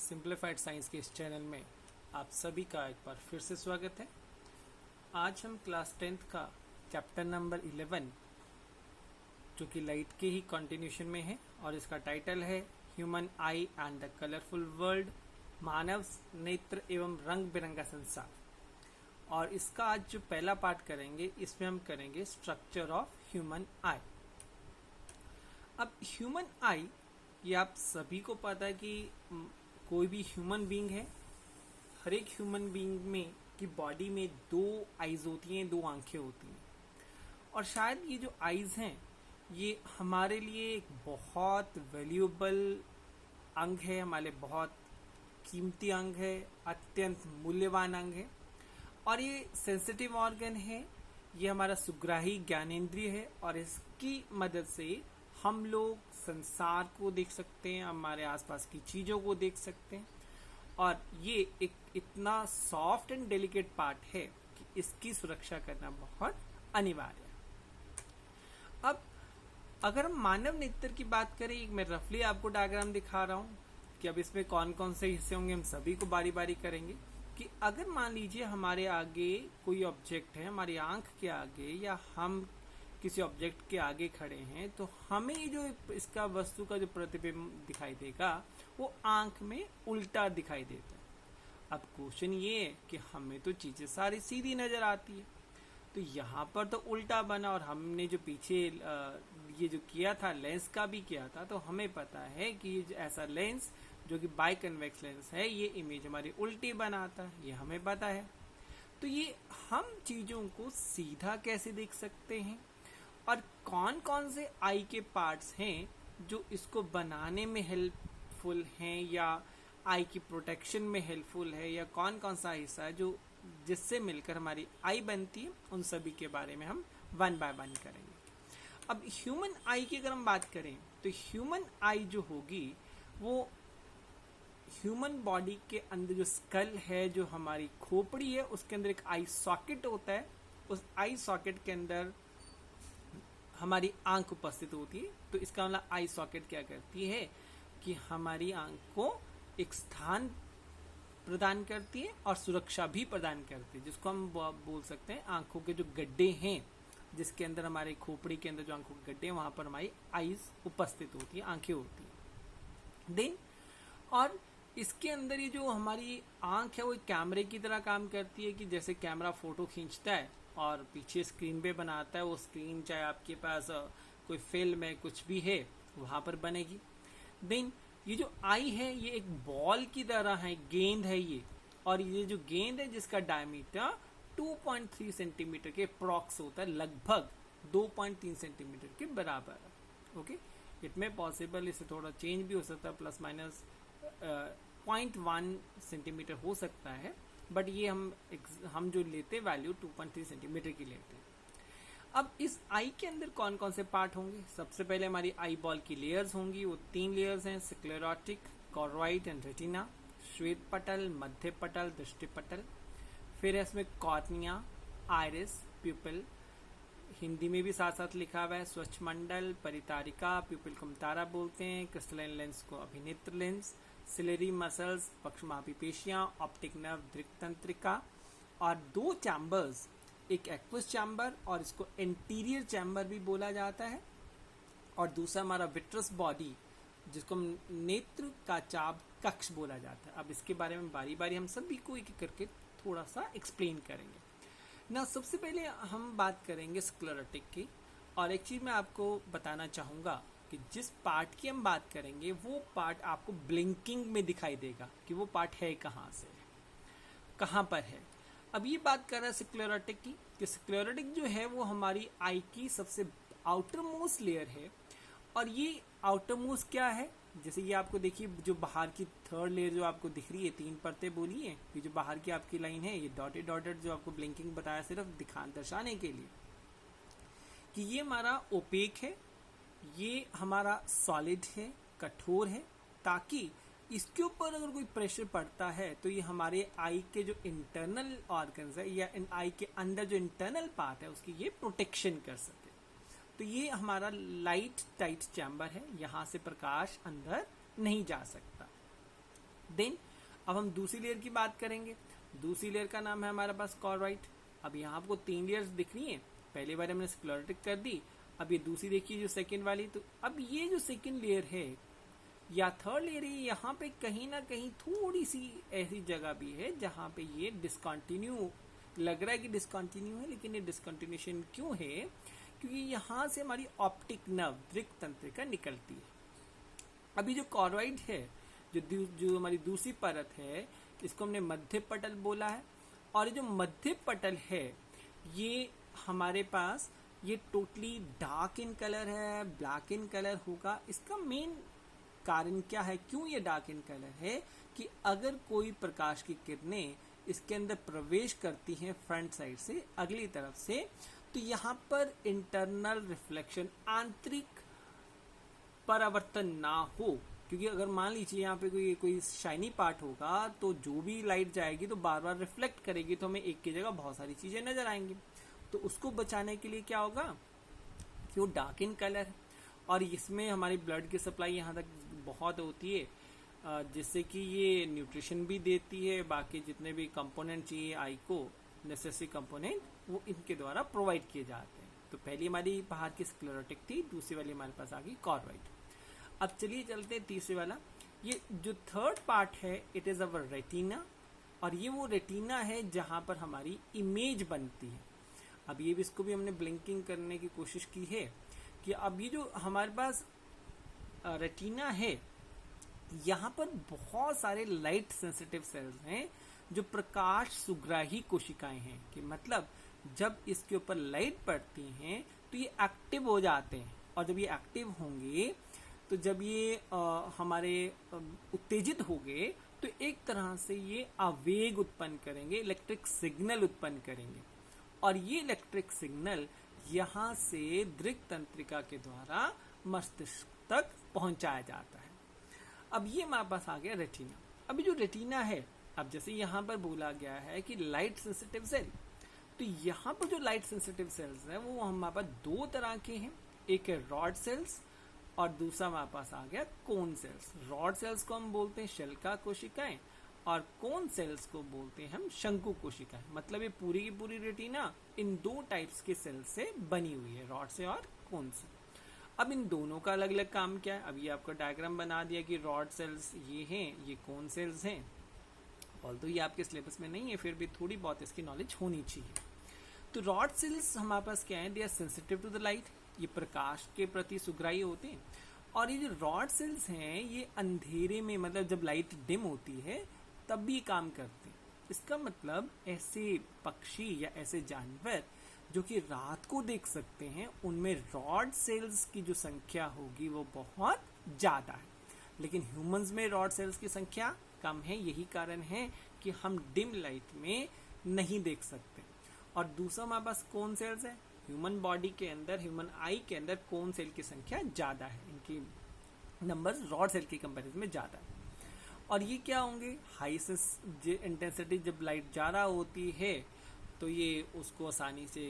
Simplified science के इस channel में आप सभी का एक बार फिर से स्वागत है। आज हम क्लास 10th का चैप्टर नंबर 11 जो कि लाइट के ही कंटिन्यूशन में है और इसका टाइटल है human eye and the colourful world, मानव नेत्र एवं रंग बिरंगा संसार। और इसका आज जो पहला पार्ट करेंगे इसमें हम करेंगे स्ट्रक्चर ऑफ ह्यूमन आई। अब ह्यूमन आई ये आप सभी को पता है कि कोई भी ह्यूमन बीइंग है, हर एक ह्यूमन बीइंग में की बॉडी में दो आईज होती हैं, दो आंखें होती हैं। और शायद ये जो आईज हैं ये हमारे लिए एक बहुत वैल्यूएबल अंग है, हमारे बहुत कीमती अंग है, अत्यंत मूल्यवान अंग है। और ये सेंसिटिव ऑर्गन है, ये हमारा सुग्राही ज्ञानेंद्रिय है और इसकी मदद से हम लोग संसार को देख सकते हैं, हमारे आसपास की चीजों को देख सकते हैं। और ये एक इतना सॉफ्ट एंड डेलिकेट पार्ट है कि इसकी सुरक्षा करना बहुत अनिवार्य है। अब अगर हम मानव नेत्र की बात करें, मैं रफली आपको डायग्राम दिखा रहा हूं कि अब इसमें कौन कौन से हिस्से होंगे, हम सभी को बारी बारी करेंगे। कि अगर मान लीजिए हमारे आगे कोई ऑब्जेक्ट है, हमारी आंख के आगे या हम किसी ऑब्जेक्ट के आगे खड़े हैं, तो हमें जो इसका वस्तु का जो प्रतिबिंब दिखाई देगा वो आंख में उल्टा दिखाई देता है। अब क्वेश्चन ये है कि हमें तो चीजें सारी सीधी नजर आती है, तो यहाँ पर तो उल्टा बना। और हमने जो पीछे ये जो किया था लेंस का भी किया था, तो हमें पता है कि ऐसा लेंस जो कि बाई कन्वेक्स लेंस है ये इमेज हमारी उल्टी बनाता है, ये हमें पता है। तो ये हम चीजों को सीधा कैसे देख सकते हैं और कौन कौन से आई के पार्ट्स हैं जो इसको बनाने में हेल्पफुल हैं या आई की प्रोटेक्शन में हेल्पफुल है, या कौन कौन सा हिस्सा है जो जिससे मिलकर हमारी आई बनती है, उन सभी के बारे में हम वन बाय वन करेंगे। अब ह्यूमन आई की अगर हम बात करें तो ह्यूमन आई जो होगी वो ह्यूमन बॉडी के अंदर जो स्कल है, जो हमारी खोपड़ी है, उसके अंदर एक आई सॉकेट होता है। उस आई सॉकेट के अंदर हमारी आंख उपस्थित होती है। तो इसका मतलब आई सॉकेट क्या करती है कि हमारी आंख को एक स्थान प्रदान करती है और सुरक्षा भी प्रदान करती है, जिसको हम बोल सकते हैं आंखों के जो गड्ढे हैं, जिसके अंदर हमारे खोपड़ी के अंदर जो आंखों के गड्ढे हैं वहां पर हमारी आईज उपस्थित होती है, आंखें होती है। देन और इसके अंदर ये जो हमारी आंख है वो कैमरे की तरह काम करती है, कि जैसे कैमरा फोटो खींचता है और पीछे स्क्रीन पे बनाता है, वो स्क्रीन चाहे आपके पास कोई फिल्म है, कुछ भी है, वहां पर बनेगी। देन ये जो आई है ये एक बॉल की तरह है, गेंद है ये, और ये जो गेंद है जिसका डायमीटर 2.3 सेंटीमीटर के अप्रॉक्स होता है, लगभग 2.3 सेंटीमीटर के बराबर है। ओके, इट में पॉसिबल इससे थोड़ा चेंज भी हो सकता है, प्लस माइनस 0.1 सेंटीमीटर हो सकता है, बट ये हम जो लेते वैल्यू 2.3 सेंटीमीटर की लेते हैं। अब इस आई के अंदर कौन कौन से पार्ट होंगे? सबसे पहले हमारी आई बॉल की लेयर्स होंगी, वो 3 लेयर्स हैं, स्क्लेरोटिक, कॉर्वाइट एंड रेटिना, श्वेत पटल, मध्य पटल, दृष्टि पटल। फिर इसमें कॉर्निया, आइरिस, प्यूपिल, हिंदी में भी साथ साथ लिखा हुआ है, स्वच्छ मंडल, परितारिका, प्यूपिल को तारा बोलते हैं, क्रिस्टलाइन लेंस को अभिनेत्र लेंस, सिलेरी मसल्स, पक्षमापी पेशियां, ऑप्टिक नर्व, दृक तंत्रिका, और 2 चैम्बर्स, एक एक्वस चैम्बर और इसको एंटीरियर चैम्बर भी बोला जाता है, और दूसरा हमारा विट्रस बॉडी जिसको नेत्र का चाप कक्ष बोला जाता है। अब इसके बारे में बारी बारी हम सभी को एक करके थोड़ा सा एक्सप्लेन करेंगे ना। सबसे पहले हम बात करेंगे स्क्लेरोटिक की, और एक चीज मैं आपको बताना चाहूंगा कि जिस पार्ट की हम बात करेंगे वो पार्ट आपको ब्लिंकिंग में दिखाई देगा कि वो पार्ट है कहाँ से, कहाँ पर है। अब ये बात कर रहा है स्क्लेरोटिक की, कि स्क्लेरोटिक जो है वो हमारी आई की सबसे आउटर मोस्ट लेयर है। और ये आउटर मोस्ट क्या है, जैसे ये आपको देखिए जो बाहर की थर्ड लेयर जो आपको दिख रही है, 3 परतें बोली है, ये जो बाहर की आपकी लाइन है, ये डॉटेड डॉटेड जो आपको ब्लिंकिंग बताया सिर्फ दर्शाने के लिए कि ये हमारा ओपेक है, ये हमारा सॉलिड है, कठोर है, ताकि इसके ऊपर अगर कोई प्रेशर पड़ता है तो ये हमारे आई के जो इंटरनल ऑर्गन्स है या इन आई के अंदर जो इंटरनल पार्ट है उसकी ये प्रोटेक्शन कर सके। तो ये हमारा लाइट टाइट चैम्बर है, यहां से प्रकाश अंदर नहीं जा सकता। देन अब हम दूसरी लेयर की बात करेंगे। दूसरी लेयर का नाम है हमारे पास कॉर्वाइट। अब यहाँ आपको 3 लेयर्स दिख रही हैं, पहले बार हमने स्क्लेरोटिक कर दी, अब ये दूसरी देखिए जो सेकेंड वाली। तो अब ये जो सेकेंड लेयर है या थर्ड लेयर है, यहाँ पे कहीं ना कहीं थोड़ी सी ऐसी जगह भी है जहाँ पे ये डिसकंटिन्यू लग रहा है कि डिसकंटिन्यू है, लेकिन ये डिसकंटिन्यूशन क्यों है? क्योंकि यहाँ से हमारी ऑप्टिक नर्व दृक तंत्रिका निकलती है। अभी जो कॉर्वाइड है, जो हमारी दूसरी परत है, इसको हमने मध्य पटल बोला है। और ये जो मध्य पटल है ये हमारे पास ये टोटली डार्क इन कलर है, ब्लैक इन कलर होगा। इसका मेन कारण क्या है, क्यों ये डार्क इन कलर है? कि अगर कोई प्रकाश की किरणें इसके अंदर प्रवेश करती हैं फ्रंट साइड से, अगली तरफ से, तो यहाँ पर इंटरनल रिफ्लेक्शन, आंतरिक परावर्तन ना हो। क्योंकि अगर मान लीजिए यहाँ पे कोई शाइनी पार्ट होगा तो जो भी लाइट जाएगी तो बार बार रिफ्लेक्ट करेगी, तो हमें एक की जगह बहुत सारी चीजें नजर आएंगी। तो उसको बचाने के लिए क्या होगा कि वो डार्क इन कलर है। और इसमें हमारी ब्लड की सप्लाई यहाँ तक बहुत होती है, जिससे कि ये न्यूट्रिशन भी देती है, बाकी जितने भी कंपोनेंट चाहिए आई को, नेसेसरी कंपोनेंट, वो इनके द्वारा प्रोवाइड किए जाते हैं। तो पहली हमारी बाहर की स्क्लेरोटिक थी, दूसरी वाली हमारे पास आ गई कॉर्वाइड। अब चलिए चलते हैं तीसरे वाला। ये जो थर्ड पार्ट है इट इज अवर रेटिना, और ये वो रेटिना है जहां पर हमारी इमेज बनती है। अब ये भी इसको भी हमने ब्लिंकिंग करने की कोशिश की है कि अब ये जो हमारे पास रेटिना है, यहाँ पर बहुत सारे लाइट सेंसिटिव सेल्स हैं जो प्रकाश सुग्राही कोशिकाएं हैं। कि मतलब जब इसके ऊपर लाइट पड़ती हैं तो ये एक्टिव हो जाते हैं, और जब ये एक्टिव होंगे तो जब ये हमारे उत्तेजित हो गए तो एक तरह से ये आवेग उत्पन्न करेंगे, इलेक्ट्रिक सिग्नल उत्पन्न करेंगे, और ये इलेक्ट्रिक सिग्नल यहाँ से दृक तंत्रिका के द्वारा मस्तिष्क तक पहुंचाया जाता है। अब ये हमारे पास आ गया रेटिना। अभी जो रेटिना है, अब जैसे यहाँ पर बोला गया है कि लाइट सेंसिटिव सेल, तो यहाँ पर जो लाइट सेंसिटिव सेल्स है वो हमारे पास 2 तरह के हैं। एक है रॉड सेल्स और दूसरा हमारे पास आ गया कोन सेल्स। रॉड सेल्स को हम बोलते हैं शल्का कोशिकाएं, और कोन सेल्स को बोलते हैं हम शंकु कोशिकाएं। मतलब ये पूरी की पूरी रेटिना इन 2 टाइप्स के सेल से बनी हुई है, रॉड से और कोन से। अब इन दोनों का अलग अलग काम क्या है? अब ये आपको डायग्राम बना दिया कि रॉड सेल्स ये हैं, ये कोन सेल्स हैं। ऑल्दो ये आपके सिलेबस में नहीं है, फिर भी थोड़ी बहुत इसकी नॉलेज होनी चाहिए। तो रॉड सेल्स हमारे पास क्या है? They are sensitive to the light, ये प्रकाश के प्रति सुग्राही होते हैं। और ये जो रॉड सेल्स हैं ये अंधेरे में, मतलब जब लाइट डिम होती है तब भी काम करते हैं। इसका मतलब ऐसे पक्षी या ऐसे जानवर जो कि रात को देख सकते हैं, उनमें रॉड सेल्स की जो संख्या होगी वो बहुत ज्यादा है। लेकिन ह्यूमंस में रॉड सेल्स की संख्या कम है। यही कारण है कि हम डिम लाइट में नहीं देख सकते। और दूसरा हमारे पास कोन सेल्स है। ह्यूमन बॉडी के अंदर, ह्यूमन आई के अंदर कोन सेल की संख्या ज्यादा है, इनकी नंबर्स रॉड सेल की कंपैरिजन में ज्यादा है। और ये क्या होंगे? हाई इंटेंसिटी जब लाइट ज्यादा होती है तो ये उसको आसानी से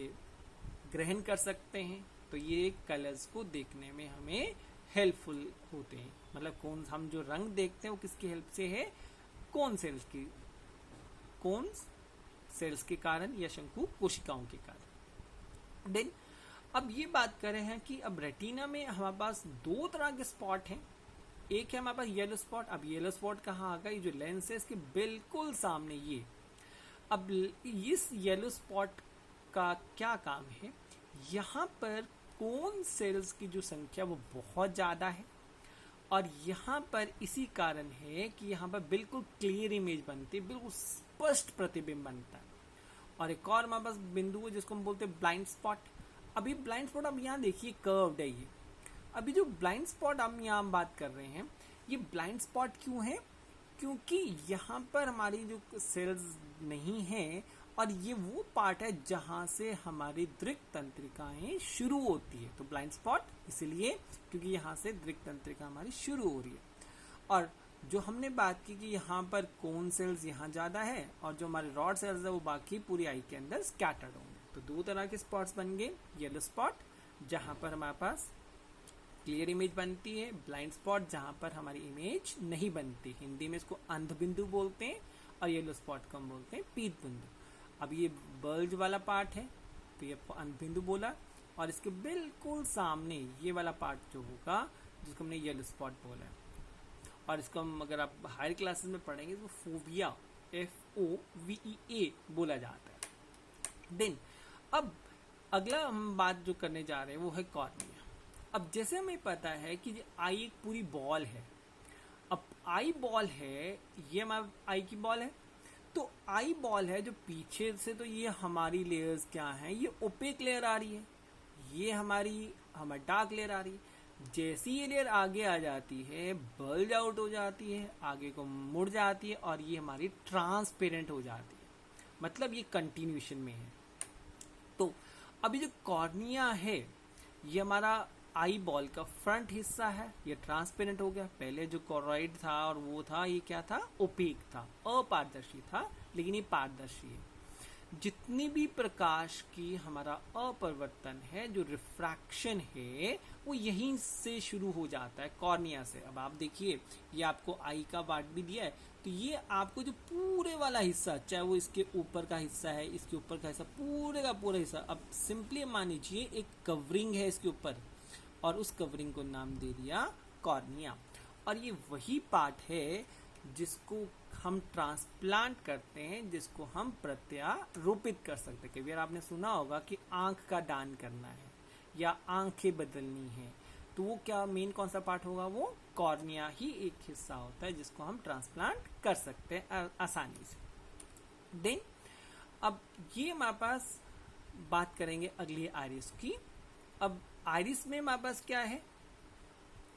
ग्रहण कर सकते हैं, तो ये कलर्स को देखने में हमें हेल्पफुल होते हैं। मतलब कौन हम जो रंग देखते हैं वो किसकी हेल्प से है? कोन सेल्स की, कोन सेल्स के कारण या शंकु कोशिकाओं के कारण। देन अब ये बात कर रहे हैं कि अब रेटिना में हमारे पास 2 तरह के स्पॉट हैं। एक है हमारे पास येलो स्पॉट। अब येलो स्पॉट कहाँ आ गया? ये जो लेंस है इसके बिल्कुल सामने ये। अब इस येलो स्पॉट का क्या काम है? यहाँ पर कोन सेल्स की जो संख्या वो बहुत ज्यादा है, और यहाँ पर इसी कारण है कि यहाँ पर बिल्कुल क्लियर इमेज बनती है, बिल्कुल स्पष्ट प्रतिबिंब बनता है। और एक और हमारे पास बिंदु है जिसको हम बोलते हैं ब्लाइंड स्पॉट। अभी ब्लाइंड स्पॉट, अब यहाँ देखिए कर्व्ड है ये। अभी जो ब्लाइंड स्पॉट हम यहाँ बात कर रहे हैं, ये ब्लाइंड स्पॉट क्यों है? क्योंकि यहाँ पर हमारी जो सेल्स नहीं है, और ये वो पार्ट है जहां से हमारी दृक तंत्रिकाएं शुरू होती है। तो ब्लाइंड स्पॉट इसलिए क्योंकि यहाँ से दृक तंत्रिका हमारी शुरू हो रही है। और जो हमने बात की कि यहाँ पर कोन सेल्स यहाँ ज्यादा है, और जो हमारे रॉड सेल्स है वो बाकी पूरी आई के अंदर स्कैटर्ड होंगे। तो 2 तरह के स्पॉट्स बन गए। येलो स्पॉट जहां पर हमारे पास क्लियर इमेज बनती है, ब्लाइंड स्पॉट जहां पर हमारी इमेज नहीं बनती। हिंदी में इसको अंध बिंदु बोलते हैं और येलो स्पॉट को हम बोलते हैं पीत बिंदु। अब ये बल्ज वाला पार्ट है तो ये अंध बिंदु बोला, और इसके बिल्कुल सामने ये वाला पार्ट जो होगा जिसको हमने येलो स्पॉट बोला है, और इसको हम अगर आप हायर क्लासेस में पढ़ेंगे तो फोविया, FOVEA बोला जाता है। देन अब अगला हम बात जो करने जा रहे हैं वो है कॉर्निया। अब जैसे हमें पता है कि आई एक पूरी बॉल है, अब आई बॉल है, ये हमारा आई की बॉल है, तो आई बॉल है जो पीछे से, तो ये हमारी लेयर्स क्या हैं, ये ओपेक लेयर आ रही है, ये हमारी डार्क लेयर आ रही है। जैसी ये लेयर आगे आ जाती है बल्ज आउट हो जाती है, आगे को मुड़ जाती है और ये हमारी ट्रांसपेरेंट हो जाती है, मतलब ये कंटिन्यूशन में है। तो अभी जो कॉर्निया है ये हमारा आई बॉल का फ्रंट हिस्सा है, ये ट्रांसपेरेंट हो गया। पहले जो कोरोइड था और वो था, ये क्या था, ओपेक था, अपारदर्शी था, लेकिन ये पारदर्शी है। जितनी भी प्रकाश की हमारा अपरिवर्तन है, जो रिफ्रैक्शन है, वो यहीं से शुरू हो जाता है, कॉर्निया से। अब आप देखिए ये आपको आई का पार्ट भी दिया है, तो ये आपको जो पूरे वाला हिस्सा, चाहे वो इसके ऊपर का हिस्सा है, इसके ऊपर का हिस्सा, पूरे का पूरा हिस्सा, अब सिंपली मान लीजिए एक कवरिंग है इसके ऊपर, और उस कवरिंग को नाम दे दिया कॉर्निया। और ये वही पार्ट है जिसको हम ट्रांसप्लांट करते हैं, जिसको हम प्रत्यारोपित कर सकते हैं। कई बार आपने सुना होगा कि आंख का दान करना है या आंखें बदलनी है, तो वो क्या मेन कौन सा पार्ट होगा, वो कॉर्निया ही एक हिस्सा होता है जिसको हम ट्रांसप्लांट कर सकते हैं आसानी से। देन अब ये हमारे पास बात करेंगे अगली आइरिस की। अब आइरिस में हमारे पास क्या है,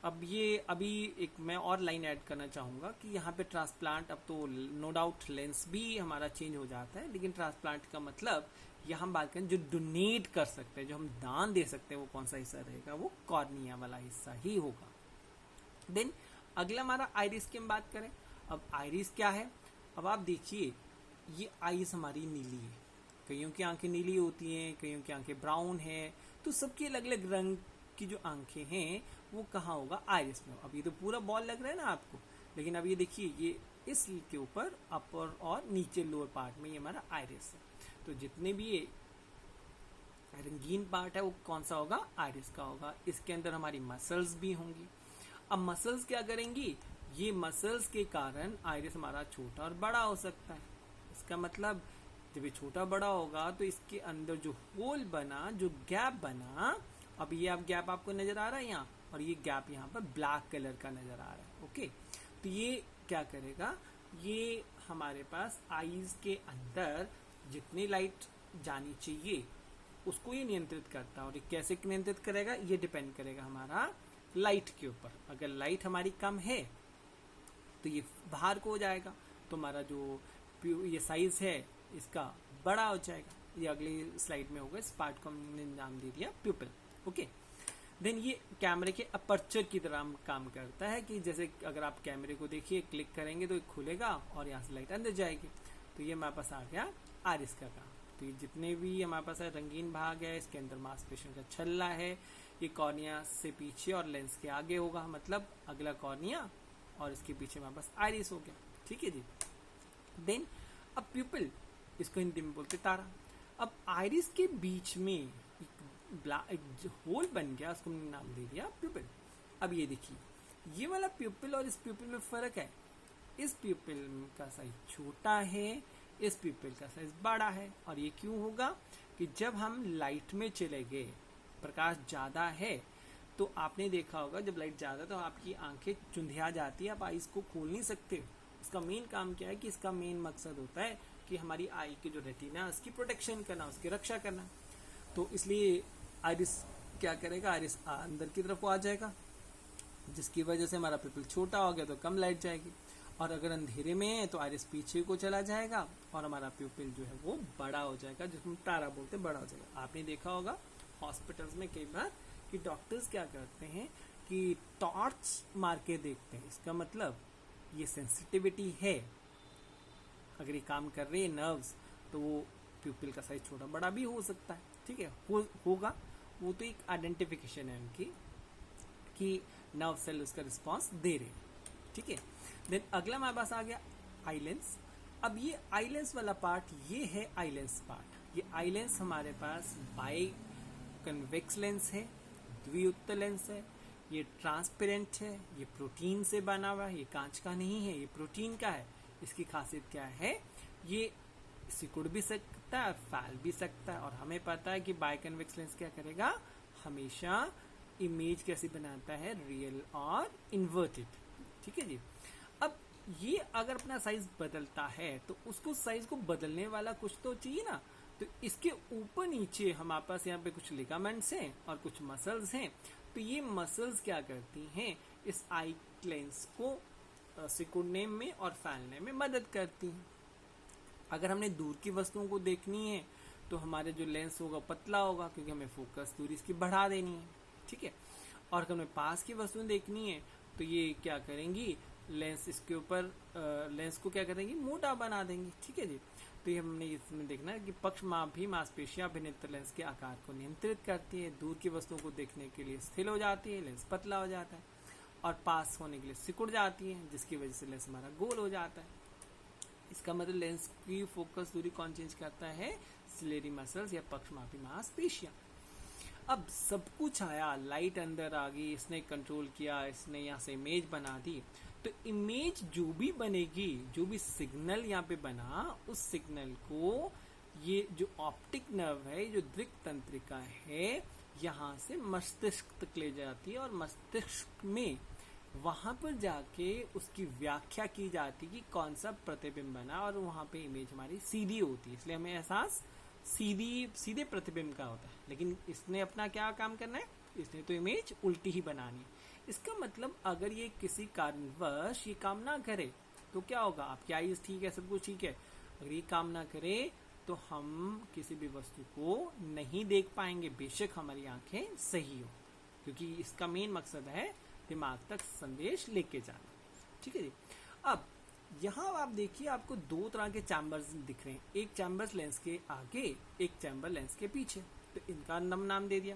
अब ये अभी एक मैं और लाइन ऐड करना चाहूँगा कि यहाँ पे ट्रांसप्लांट, अब तो नो डाउट लेंस भी हमारा चेंज हो जाता है, लेकिन ट्रांसप्लांट का मतलब यहाँ हम बात करें जो डोनेट कर सकते हैं, जो हम दान दे सकते हैं, वो कौन सा हिस्सा रहेगा, वो कॉर्निया वाला हिस्सा ही होगा। देन अगला हमारा आइरिस की हम बात करें। अब आइरिस क्या है, अब आप देखिए ये आइस हमारी नीली है, कईयों की आंखें नीली होती हैं, कईयों की आंखें ब्राउन है, तो सबकी अलग अलग रंग की जो आंखें हैं वो कहाँ होगा, आइरिस में। अब ये तो पूरा बॉल लग रहा है ना आपको, लेकिन अब ये देखिए ये इस के ऊपर अपर और नीचे लोअर पार्ट में ये हमारा आइरिस है। तो जितने भी ये रंगीन पार्ट है वो कौन सा होगा, आइरिस का होगा। इसके अंदर हमारी मसल्स भी होंगी। अब मसल्स क्या करेंगी, ये मसल्स के कारण आइरिस हमारा छोटा और बड़ा हो सकता है। इसका मतलब जब ये छोटा बड़ा होगा तो इसके अंदर जो होल बना, जो गैप बना, अब ये आप गैप आपको नजर आ रहा है यहाँ, और ये गैप यहाँ पर ब्लैक कलर का नजर आ रहा है। ओके, तो ये क्या करेगा, ये हमारे पास आईज के अंदर जितनी लाइट जानी चाहिए उसको ये नियंत्रित करता है। और ये कैसे नियंत्रित करेगा, ये डिपेंड करेगा हमारा लाइट के ऊपर। अगर लाइट हमारी कम है तो ये बाहर को हो जाएगा, तो हमारा जो ये साइज है इसका बड़ा हो जाएगा। ये अगली स्लाइड में होगा, इस पार्ट को हमने नाम दे दिया प्यूपिल। ओके, देन ये कैमरे के अपर्चर की तरह काम करता है कि जैसे अगर आप कैमरे को देखिए, क्लिक करेंगे तो ये खुलेगा और यहाँ से लाइट अंदर जाएगी। तो ये हमारे पास आ गया आइरिस का काम। तो ये जितने भी हमारे पास है रंगीन भाग है, इसके अंदर मांसपेशियों का छल्ला है, ये कॉर्निया से पीछे और लेंस के आगे होगा, मतलब अगला कॉर्निया और इसके पीछे हमारे पास आइरिस हो गया। ठीक है जी। देन अब प्यूपिल, इसको हिंदी में बोलते तारा। अब आइरिस के बीच में एक होल बन गया, उसको हमने नाम दे दिया प्यूपिल। अब ये देखिए ये वाला प्यूपिल और इस प्यूपिल में फर्क है। इस प्यूपिल का साइज छोटा है, इस प्यूपिल का साइज बड़ा है। और ये क्यों होगा कि जब हम लाइट में चले गए, प्रकाश ज्यादा है, तो आपने देखा होगा जब लाइट ज्यादा तो आपकी आंखें चुंधिया जाती है, आप आईज को खोल नहीं सकते। इसका मेन काम क्या है कि इसका मेन मकसद होता है कि हमारी आई की जो रेटिना है उसकी प्रोटेक्शन करना, उसकी रक्षा करना। तो इसलिए आइरिस क्या करेगा, आइरिस अंदर की तरफ आ जाएगा, जिसकी वजह से हमारा प्यूपिल छोटा हो गया तो कम लाइट जाएगी। और अगर अंधेरे में है तो आइरिस पीछे को चला जाएगा और हमारा प्यूपिल जो है वो बड़ा हो जाएगा, जिसको हम तारा बोलते हैं, बड़ा हो जाएगा। आपने देखा होगा हॉस्पिटल्स में कई बार कि डॉक्टर्स क्या करते हैं कि टॉर्च मार के देखते हैं। इसका मतलब ये सेंसिटिविटी है, अगर ये काम कर रही है नर्व्स, तो वो प्यूपिल का साइज छोटा बड़ा भी हो सकता है। ठीक है, होगा, वो तो एक आइडेंटिफिकेशन है उनकी कि नर्व सेल उसका रिस्पॉन्स दे रहे हैं, ठीक है। देन अगला हमारे पास आ गया आई लेंस। अब ये आई लेंस वाला पार्ट, ये है आई लेंस पार्ट। ये आई लेंस हमारे पास बाई कन्वेक्स लेंस है, द्विउत्तर लेंस है, ये ट्रांसपेरेंट है, ये प्रोटीन से बना हुआ है, ये कांच का नहीं है, ये प्रोटीन का है। इसकी खासियत क्या है, ये सिकुड़ भी सकता है, फैल भी सकता है, और हमें पता है कि बाई कन्वेक्स लेंस क्या करेगा, हमेशा इमेज कैसे बनाता है, रियल और इन्वर्टेड, ठीक है जी। अब ये अगर अपना साइज बदलता है तो उसको साइज को बदलने वाला कुछ तो चाहिए ना, तो इसके ऊपर नीचे हमारे पास यहाँ पे कुछ लिगामेंट्स हैं और कुछ मसल्स हैं। तो ये मसल्स क्या करती हैं, इस आई लेंस को सिकुड़ने में और फैलने में मदद करती हैं। अगर हमने दूर की वस्तुओं को देखनी है तो हमारे जो लेंस होगा पतला होगा, क्योंकि हमें फोकस दूरी इसकी बढ़ा देनी है, ठीक है। और अगर हमें पास की वस्तुएं देखनी है तो ये क्या करेंगी, लेंस इसके ऊपर लेंस को क्या करेंगी, मोटा बना देंगी, ठीक है जी। तो ये हमने इसमें देखना है कि पक्षमापी मांसपेशियां अभिनेत्र लेंस के आकार को नियंत्रित करती है, दूर की वस्तुओं को देखने के लिए स्थिर हो जाती है, लेंस पतला हो जाता है, और पास होने के लिए सिकुड़ जाती है, जिसकी वजह से लेंस हमारा गोल हो जाता है। इसका मतलब लेंस की फोकस दूरी कौन चेंज करता है, सिलेरी मसल्स या पक्षमापी मांसपेशियां। अब सब कुछ आया, लाइट अंदर आ गई, इसने कंट्रोल किया, इसने यहाँ से इमेज बना दी। तो इमेज जो भी बनेगी, जो भी सिग्नल यहाँ पे बना, उस सिग्नल को ये जो ऑप्टिक नर्व है, जो दृक तंत्रिका है, यहाँ से मस्तिष्क तक ले जाती है, और मस्तिष्क में वहां पर जाके उसकी व्याख्या की जाती है कि कौन सा प्रतिबिंब बना, और वहां पे इमेज हमारी सीधी होती है, इसलिए हमें एहसास सीधे प्रतिबिंब का होता है। लेकिन इसने अपना क्या काम करना है, इसने तो इमेज उल्टी ही बनानी है। इसका मतलब अगर ये किसी कारणवश ये काम ना करे तो क्या होगा, आपकी आईज ठीक है, सब कुछ ठीक है, अगर ये काम ना करे तो हम किसी भी वस्तु को नहीं देख पाएंगे, बेशक हमारी आंखें सही हो, क्योंकि इसका मेन मकसद है दिमाग तक संदेश लेके जाना, ठीक है जी। अब यहाँ आप देखिए, आपको दो तरह के चैम्बर्स दिख रहे हैं, एक चैम्बर लेंस के आगे, एक चैम्बर लेंस के पीछे। तो इनका नाम दे दिया,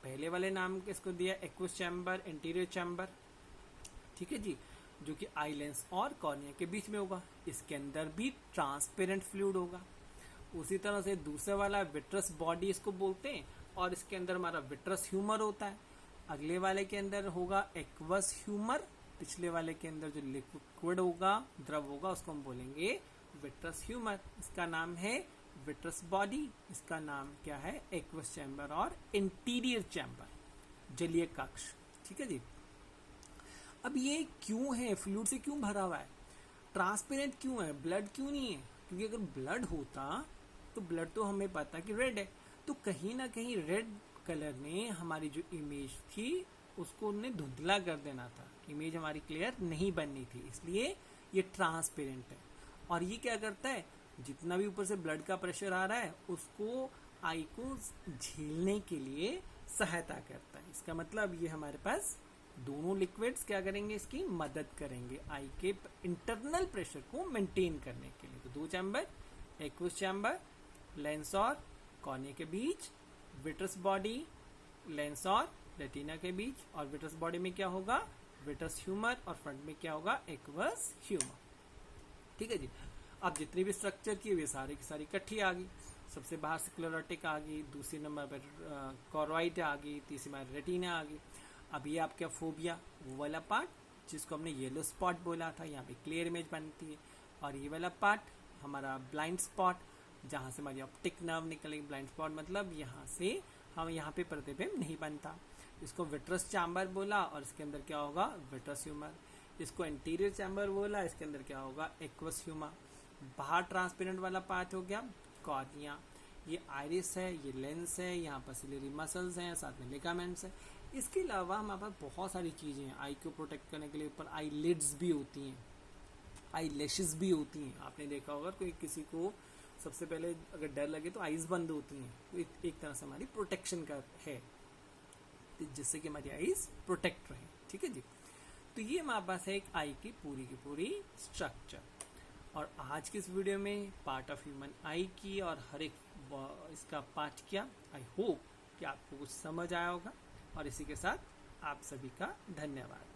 पहले वाले नाम किसको दिया, एक्वस चैम्बर, एंटीरियर चैम्बर, ठीक है जी, जो कि आई लेंस और कॉर्निया के बीच में होगा। इसके अंदर भी ट्रांसपेरेंट फ्लूइड होगा। उसी तरह से दूसरे वाला विट्रस बॉडी इसको बोलते हैं, और इसके अंदर हमारा विट्रस ह्यूमर होता है। अगले वाले के अंदर होगा एक्वस ह्यूमर, पिछले वाले के अंदर जो लिक्विड होगा, द्रव होगा, उसको हम बोलेंगे विट्रस ह्यूमर। इसका नाम है विट्रस बॉडी, इसका नाम क्या है, एक्वस चैम्बर और इंटीरियर चैम्बर, जलीय कक्ष, ठीक है जी। अब ये क्यों है, फ्लूइड से क्यों भरा हुआ है, ट्रांसपेरेंट क्यों है, ब्लड क्यों नहीं है, क्योंकि अगर ब्लड होता तो ब्लड तो हमें पता कि रेड है, तो कहीं ना कहीं रेड कलर ने हमारी जो इमेज थी उसको उन्हें धुंधला कर देना था, इमेज हमारी क्लियर नहीं बननी थी, इसलिए ये ट्रांसपेरेंट है। और ये क्या करता है, जितना भी ऊपर से ब्लड का प्रेशर आ रहा है उसको आई को झेलने के लिए सहायता करता है। इसका मतलब ये हमारे पास दोनों लिक्विड्स क्या करेंगे, इसकी मदद करेंगे आई के इंटरनल प्रेशर को मेंटेन करने के लिए। तो दो चैम्बर, एक्वस चैम्बर, लेंस और कॉर्निया के बीच, विट्रस बॉडी, लेंस और रेटिना के बीच, और विट्रस बॉडी में क्या होगा, विट्रस ह्यूमर, और फ्रंट में क्या होगा, एक्वस ह्यूमर, ठीक है जी। अब जितनी भी स्ट्रक्चर की वे सारी की सारी इकट्ठी आ गई। सबसे बाहर स्क्लेरोटिक आ गई, दूसरे नंबर पर कॉर्वाइट आ गई, तीसरी नंबर रेटिना आ गई। अब ये आपका फोबिया, वो वाला पार्ट जिसको हमने येलो स्पॉट बोला था, यहाँ पे क्लियर इमेज बनती है, और ये वाला पार्ट हमारा ब्लाइंड स्पॉट, जहाँ से हमारी ऑप्टिक नर्व निकलेगी। ब्लाइंड स्पॉट मतलब यहाँ से हम यहाँ पे प्रतिबिंब नहीं बनता, इसको विट्रस चैम्बर बोला, और इसके अंदर क्या होगा, विट्रस ह्यूमर। इसको एंटीरियर चैम्बर बोला, इसके अंदर क्या होगा, एक्वस ह्यूमर। बाहर ट्रांसपेरेंट वाला पार्ट हो गया कॉर्निया, ये आइरिस है, ये लेंस है, यहाँ पर सिलेरी मसल्स हैं, साथ में लिगामेंट्स है। इसके अलावा हमारे पास बहुत सारी चीजें हैं आई को प्रोटेक्ट करने के लिए। ऊपर आई लिड्स भी होती हैं, आई लैशेस भी होती हैं। आपने देखा होगा कोई किसी को सबसे पहले अगर डर लगे तो आईज बंद होती हैं, तो एक तरह से हमारी प्रोटेक्शन का है, जिससे कि हमारी आईज प्रोटेक्ट रहे, ठीक है जी। तो ये हमारे पास है एक आई की पूरी स्ट्रक्चर। और आज की इस वीडियो में पार्ट ऑफ ह्यूमन आई की और हर एक इसका पार्ट किया। आई होप कि आपको कुछ समझ आया होगा, और इसी के साथ आप सभी का धन्यवाद।